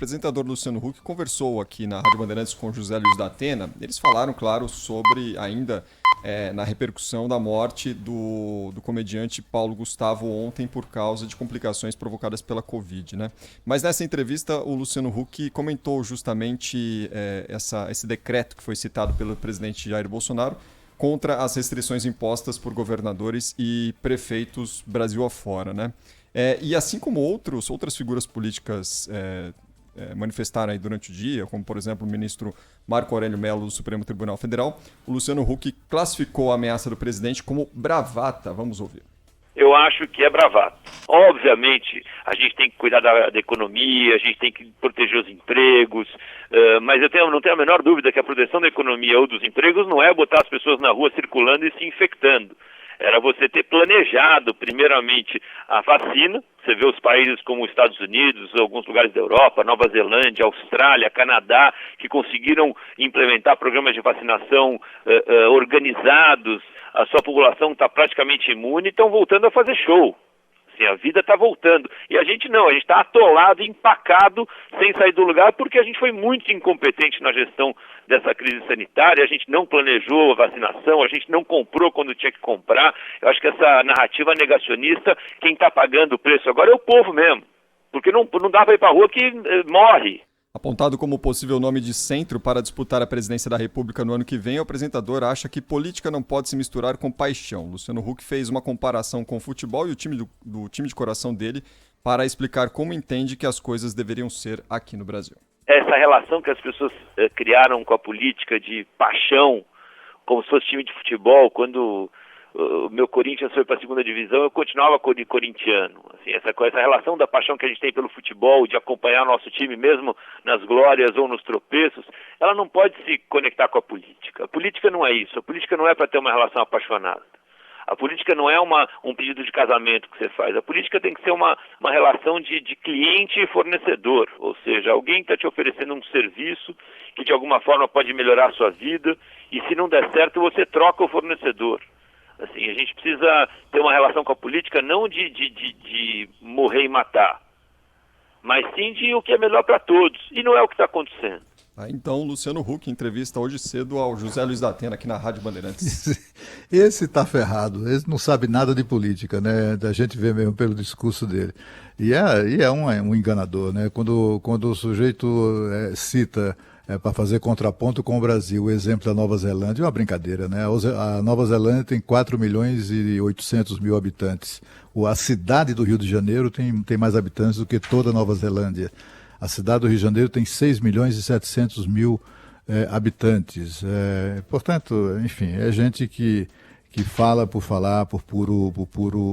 apresentador Luciano Huck conversou aqui na Rádio Bandeirantes com José Luiz da Atena. Eles falaram, claro, sobre ainda na repercussão da morte do comediante Paulo Gustavo ontem por causa de complicações provocadas pela Covid, né? Mas nessa entrevista o Luciano Huck comentou justamente esse decreto que foi citado pelo presidente Jair Bolsonaro contra as restrições impostas por governadores e prefeitos Brasil afora, né? E assim como outras figuras políticas manifestaram aí durante o dia, como por exemplo o ministro Marco Aurélio Mello do Supremo Tribunal Federal, o Luciano Huck classificou a ameaça do presidente como bravata. Vamos ouvir. Eu acho que é bravata. Obviamente, a gente tem que cuidar da economia, a gente tem que proteger os empregos, mas eu não tenho a menor dúvida que a proteção da economia ou dos empregos não é botar as pessoas na rua circulando e se infectando. Era você ter planejado, primeiramente, a vacina. Você vê os países como os Estados Unidos, alguns lugares da Europa, Nova Zelândia, Austrália, Canadá, que conseguiram implementar programas de vacinação organizados. A sua população está praticamente imune e estão voltando a fazer show. Assim, a vida está voltando. E a gente não, a gente está atolado, empacado, sem sair do lugar, porque a gente foi muito incompetente na gestão dessa crise sanitária, a gente não planejou a vacinação, a gente não comprou quando tinha que comprar. Eu acho que essa narrativa negacionista, quem está pagando o preço agora é o povo mesmo, porque não dá para ir para a rua que morre. Apontado como possível nome de centro para disputar a presidência da República no ano que vem, o apresentador acha que política não pode se misturar com paixão. Luciano Huck fez uma comparação com o futebol e o time do time de coração dele para explicar como entende que as coisas deveriam ser aqui no Brasil. Essa relação que as pessoas criaram com a política de paixão, como se fosse time de futebol, quando o meu Corinthians foi para a segunda divisão, eu continuava corintiano. Assim, essa relação da paixão que a gente tem pelo futebol, de acompanhar o nosso time mesmo nas glórias ou nos tropeços, ela não pode se conectar com a política. A política não é isso. A política não é para ter uma relação apaixonada. A política não é um pedido de casamento que você faz. A política tem que ser uma relação de cliente e fornecedor. Ou seja, alguém está te oferecendo um serviço que de alguma forma pode melhorar a sua vida e se não der certo você troca o fornecedor. Assim, a gente precisa ter uma relação com a política não de morrer e matar, mas sim de o que é melhor para todos. E não é o que está acontecendo. Então, Luciano Huck, entrevista hoje cedo ao José Luiz da Atena, aqui na Rádio Bandeirantes. Esse tá ferrado, esse não sabe nada de política, né? A gente vê mesmo pelo discurso dele. E é um enganador, né? Quando o sujeito cita para fazer contraponto com o Brasil, o exemplo da Nova Zelândia, é uma brincadeira, né? A Nova Zelândia tem 4 milhões e 800 mil habitantes. A cidade do Rio de Janeiro tem mais habitantes do que toda a Nova Zelândia. A cidade do Rio de Janeiro tem 6 milhões e 700 mil habitantes. Portanto, enfim, é gente que fala por falar, por puro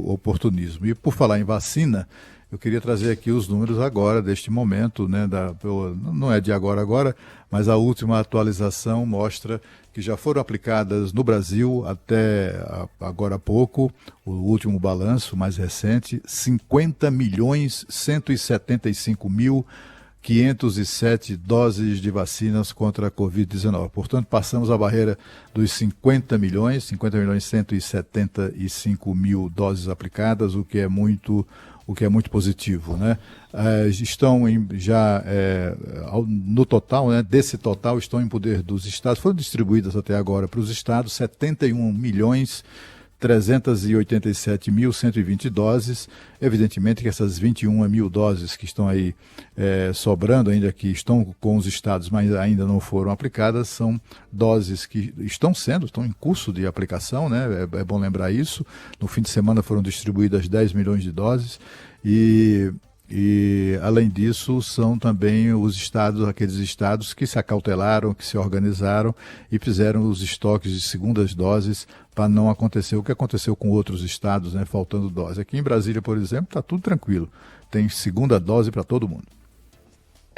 oportunismo. E por falar em vacina, eu queria trazer aqui os números agora, deste momento, né, não é de agora, mas a última atualização mostra que já foram aplicadas no Brasil, até agora há pouco, o último balanço mais recente, 50.175.507 doses de vacinas contra a Covid-19. Portanto, passamos a barreira dos 50 milhões 175 mil doses aplicadas, o que é muito positivo, né? Estão no total, né, desse total, estão em poder dos estados, foram distribuídas até agora para os estados 71.387.120 doses. Evidentemente que essas 21 mil doses que estão aí sobrando, ainda que estão com os estados, mas ainda não foram aplicadas, são doses que estão em curso de aplicação, né? É bom lembrar isso. No fim de semana foram distribuídas 10 milhões de doses e além disso, são também aqueles estados que se acautelaram, que se organizaram e fizeram os estoques de segundas doses para não acontecer o que aconteceu com outros estados, né, faltando dose. Aqui em Brasília, por exemplo, está tudo tranquilo. Tem segunda dose para todo mundo.